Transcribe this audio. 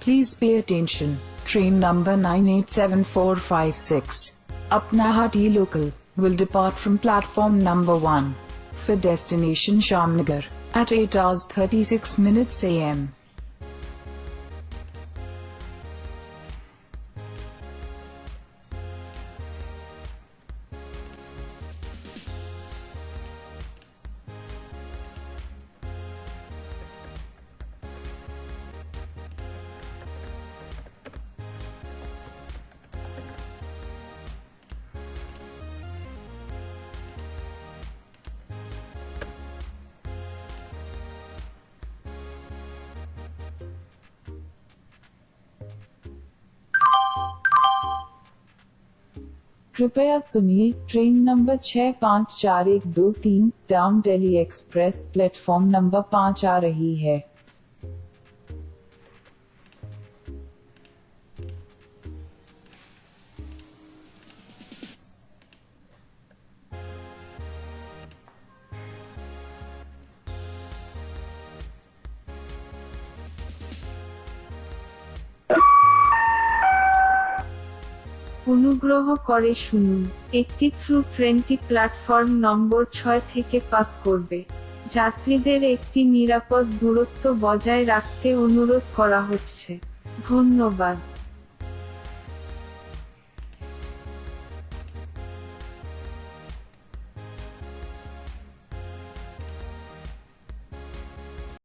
Please pay attention. Train number 987456, Apnahati local, will depart from platform number 1 for destination Shamnagar at 8:36 AM. कृपया सुनिए, train number 654123 down Delhi express platform number 5 आ रही है। অনুগ্রহ করে শুনুন, একটি থ্রু ট্রেনটি প্ল্যাটফর্ম নম্বর 6 থেকে পাস করবে। যাত্রীদের একটি নিরাপদ দূরত্ব বজায় রাখতে অনুরোধ করা হচ্ছে। ধন্যবাদ।